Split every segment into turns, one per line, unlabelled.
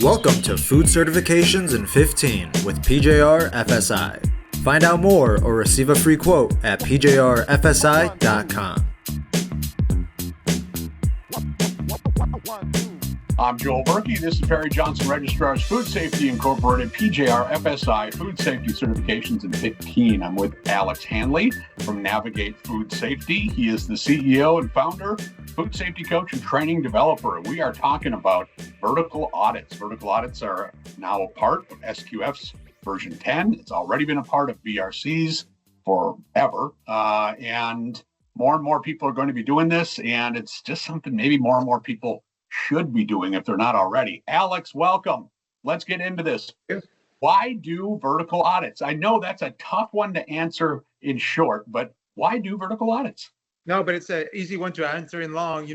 Welcome to Food Certifications in 15 with PJRFSI. Find out more or receive a free quote at PJRFSI.com.
I'm Joel Verke. This is Johnson Registrars Food Safety Incorporated, PJRFSI Food Safety Certifications in 15. I'm with Alex Hanley from Navigate Food Safety. He is the CEO and founder, food safety coach, and training developer. We are talking about vertical audits. Vertical audits are now a part of SQF's version 10. It's already been a part of BRCs forever. And more people are going to be doing this. And it's just something maybe more and more people should be doing if they're not already. Alex, welcome. Let's get into this. Why do vertical audits? I know that's a tough one to answer in short, but why do vertical audits?
No, but it's an easy one to answer in long.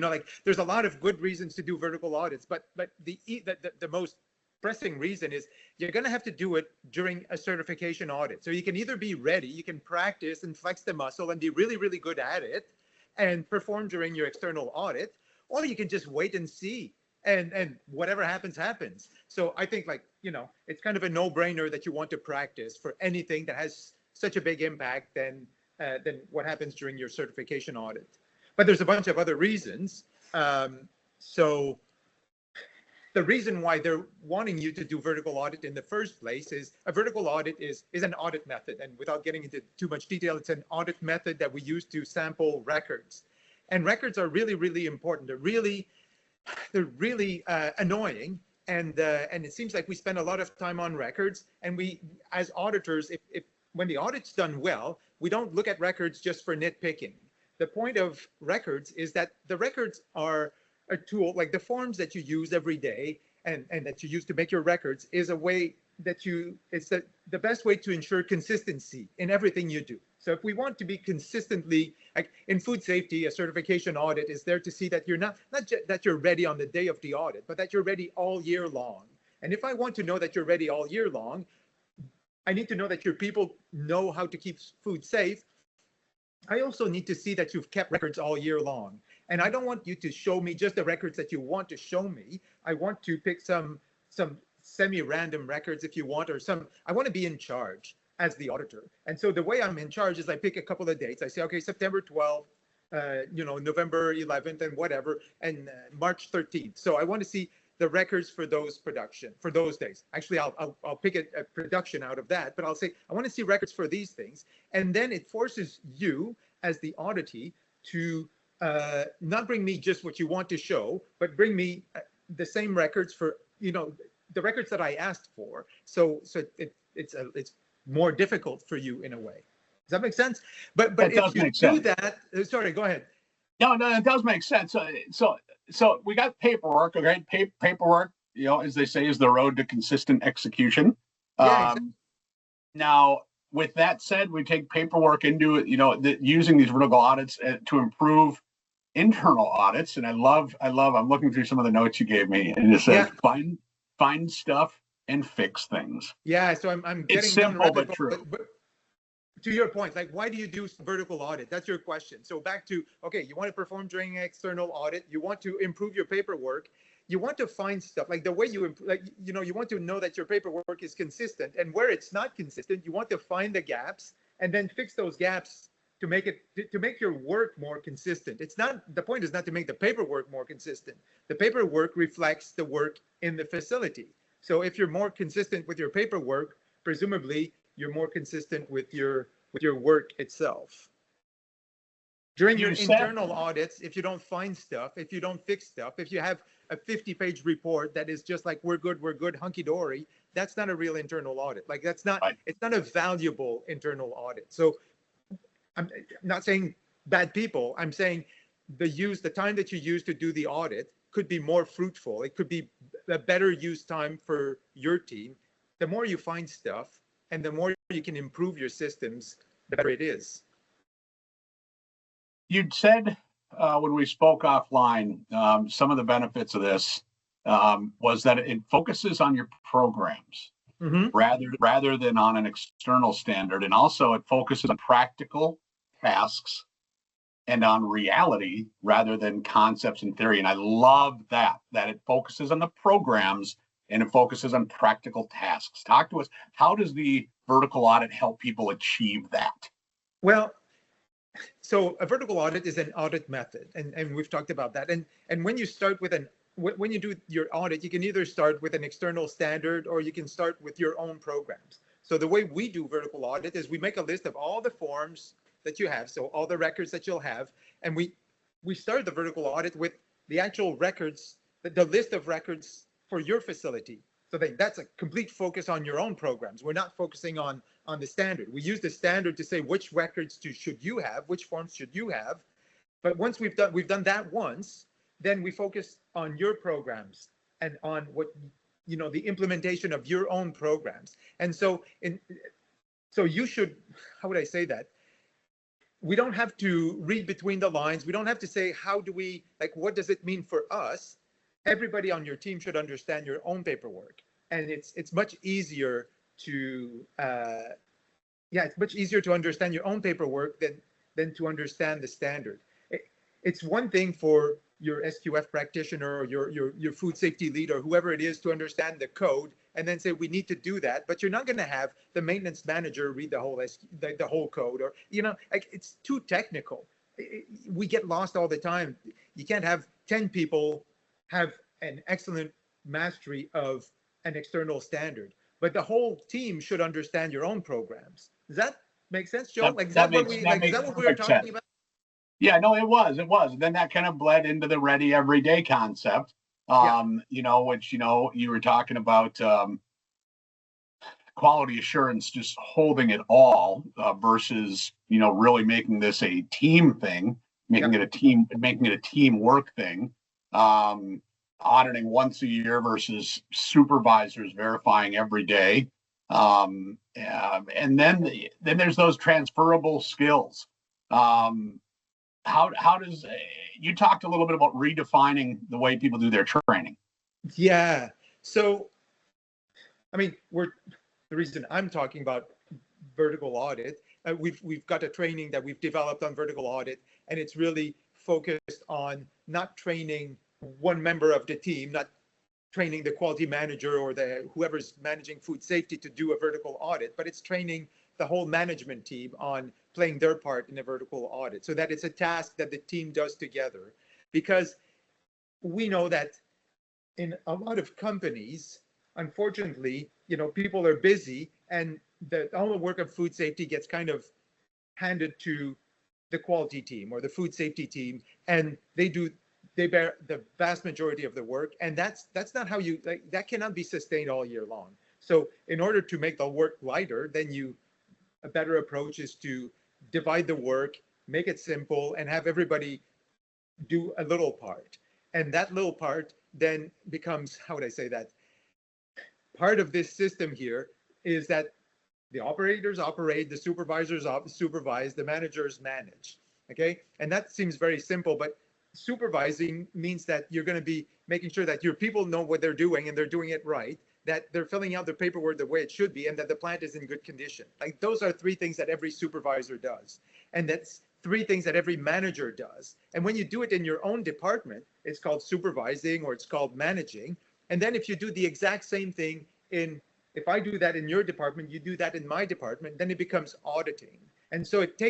There's a lot of good reasons to do vertical audits, but the most pressing reason is you're going to have to do it during a certification audit. So you can either be ready, you can practice and flex the muscle and be really, really good at it and perform during your external audit, or you can just wait and see and whatever happens, happens. So I think it's kind of a no-brainer that you want to practice for anything that has such a big impact than what happens during your certification audit. But there's a bunch of other reasons. So the reason why they're wanting you to do vertical audit in the first place is a vertical audit is an audit method. And without getting into too much detail, it's an audit method that we use to sample records. And records are really, really important. They're really annoying. And it seems like we spend a lot of time on records. And we, as auditors, when the audit's done well, we don't look at records just for nitpicking. The point of records is that the records are a tool, like the forms that you use every day and that you use to make your records is a way that it's the best way to ensure consistency in everything you do. So if we want to be consistently, like in food safety, a certification audit is there to see that you're not that you're ready on the day of the audit, but that you're ready all year long. And if I want to know that you're ready all year long, I need to know that your people know how to keep food safe. I also need to see that you've kept records all year long. And I don't want you to show me just the records that you want to show me. I want to pick some semi-random records if you want, I want to be in charge as the auditor. And so the way I'm in charge is I pick a couple of dates. I say, okay, September 12th, November 11th and whatever, and March 13th. So I want to see the records for those days. Actually, I'll pick a production out of that, but I'll say, I want to see records for these things. And then it forces you as the auditee to not bring me just what you want to show, but bring me the same records for, the records that I asked for. So it's more difficult for you in a way. Does that make sense? But if you do that, sorry, go ahead.
No, it does make sense. So we got paperwork, okay? Paperwork, as they say, is the road to consistent execution.
Yeah,
Now, with that said, we take paperwork into it, using these vertical audits to improve internal audits. And I'm looking through some of the notes you gave me, and it says find stuff and fix things.
Yeah, so I'm getting
it's simple but true.
But to your point, why do you do vertical audit? That's your question. So back to, okay, you want to perform during an external audit. You want to improve your paperwork. You want to find stuff like the way you want to know that your paperwork is consistent, and where it's not consistent, you want to find the gaps and then fix those gaps to make your work more consistent. The point is not to make the paperwork more consistent. The paperwork reflects the work in the facility. So if you're more consistent with your paperwork, presumably you're more consistent with your work itself. During your internal audits, if you don't find stuff, if you don't fix stuff, if you have a 50-page report that is just like, we're good, hunky-dory, that's not a real internal audit. It's not a valuable internal audit. So I'm not saying bad people. I'm saying the time that you use to do the audit could be more fruitful. It could be a better use time for your team. The more you find stuff and the more you can improve your systems, the better it is.
You'd said when we spoke offline, some of the benefits of this was that it focuses on your programs rather than on an external standard. And also it focuses on practical tasks and on reality rather than concepts and theory. And I love that it focuses on the programs and it focuses on practical tasks. Talk to us. How does the vertical audit help people achieve that?
Well, so a vertical audit is an audit method, and we've talked about that. And when you start with when you do your audit, you can either start with an external standard or you can start with your own programs. So the way we do vertical audit is we make a list of all the forms that you have, so all the records that you'll have, and we start the vertical audit with the actual records, the list of records for your facility. So that's a complete focus on your own programs. We're not focusing on the standard. We use the standard to say which records should you have, which forms should you have. But once we've done that once, then we focus on your programs and on what, the implementation of your own programs. And so you should, how would I say that? We don't have to read between the lines. We don't have to say, what does it mean for us? Everybody on your team should understand your own paperwork. And it's much easier to, it's much easier to understand your own paperwork than to understand the standard. It's one thing for your SQF practitioner or your food safety lead or whoever it is to understand the code and then say we need to do that, but you're not going to have the maintenance manager read the whole code, or it's too technical. We get lost all the time. You can't have 10 people have an excellent mastery of an external standard, but the whole team should understand your own programs. Does that make sense, Joe? Is that what we were talking about?
Yeah, no, it was. Then that kind of bled into the ready everyday concept, which, you were talking about quality assurance, just holding it all versus, really making this a team thing, making it a teamwork thing, auditing once a year versus supervisors verifying every day. And then there's those transferable skills. How does you talked a little bit about redefining the way people do their training?
Yeah. So, the reason I'm talking about vertical audit, we've got a training that we've developed on vertical audit, and it's really focused on not training one member of the team, not training the quality manager or whoever's managing food safety to do a vertical audit, but it's training the whole management team on playing their part in a vertical audit, so that it's a task that the team does together. Because we know that in a lot of companies, unfortunately, people are busy and all the work of food safety gets kind of handed to the quality team or the food safety team, and they bear the vast majority of the work, and that's not how that cannot be sustained all year long. So in order to make the work lighter, then a better approach is to divide the work, make it simple, and have everybody do a little part. And that little part then becomes, how would I say that? Part of this system here is that the operators operate, the supervisors supervise, the managers manage. Okay, and that seems very simple, but supervising means that you're going to be making sure that your people know what they're doing and they're doing it right, that they're filling out the paperwork the way it should be, and that the plant is in good condition. Those are three things that every supervisor does. And that's three things that every manager does. And when you do it in your own department, it's called supervising or it's called managing. And then if you do the exact same thing if I do that in your department, you do that in my department, then it becomes auditing. And so it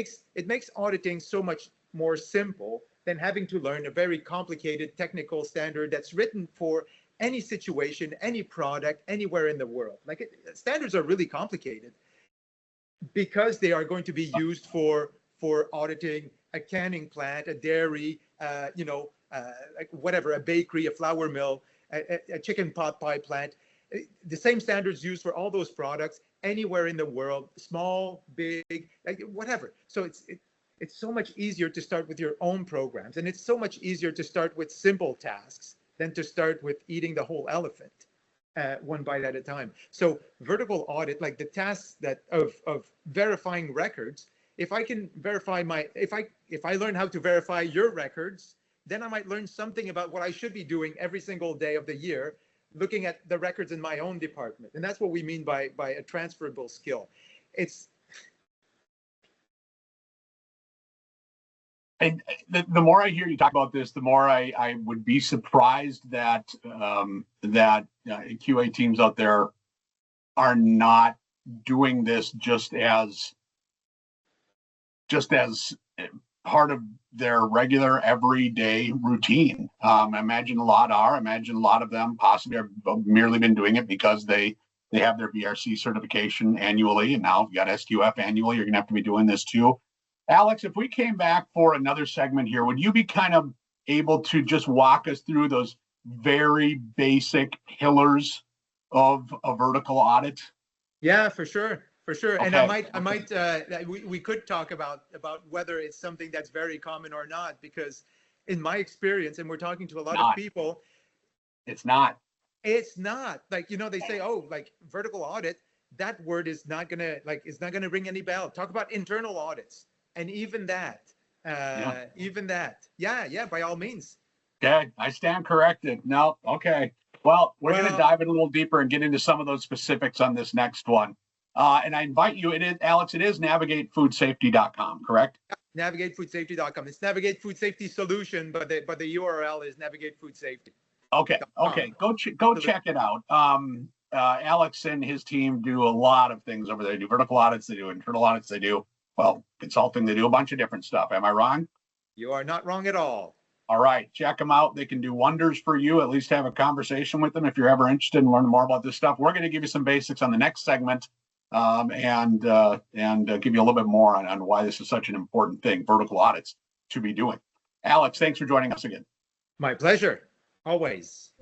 makes auditing so much more simple than having to learn a very complicated technical standard that's written for any situation, any product, anywhere in the world. Standards are really complicated because they are going to be used for auditing a canning plant, a dairy, whatever, a bakery, a flour mill, a chicken pot pie plant. The same standards used for all those products anywhere in the world, small, big, whatever. So it's so much easier to start with your own programs, and it's so much easier to start with simple tasks than to start with eating the whole elephant one bite at a time. So vertical audit, the tasks of verifying records, if I can verify if I learn how to verify your records, then I might learn something about what I should be doing every single day of the year, looking at the records in my own department. And that's what we mean by a transferable skill.
And the more I hear you talk about this, the more I would be surprised that QA teams out there are not doing this just as part of their regular everyday routine. I imagine a lot are. I imagine a lot of them possibly have merely been doing it because they have their BRC certification annually, and now if you got SQF annually, you're going to have to be doing this too. Alex, if we came back for another segment here, would you be kind of able to just walk us through those very basic pillars of a vertical audit?
Yeah, for sure. For sure.
Okay.
And we could talk about whether it's something that's very common or not, because in my experience, and we're talking to a lot of people,
it's not.
It's not. Like, they say, oh, like vertical audit, that word is not gonna ring any bell. Talk about internal audits. And even that, yeah, by all means.
Okay, I stand corrected. No, okay. Well, we're going to dive in a little deeper and get into some of those specifics on this next one. And I invite you, Alex, it is navigatefoodsafety.com, correct?
Navigatefoodsafety.com. It's Navigate Food Safety Solution, but the URL is Navigate Food Safety.
Okay. Go check it out. Alex and his team do a lot of things over there. They do vertical audits, they do internal audits, they do consulting, they do a bunch of different stuff. Am I wrong?
You are not wrong at all.
All right, check them out. They can do wonders for you. At least have a conversation with them if you're ever interested in learning more about this stuff. We're going to give you some basics on the next segment, and give you a little bit more on why this is such an important thing, vertical audits, to be doing. Alex, thanks for joining us again.
My pleasure. Always.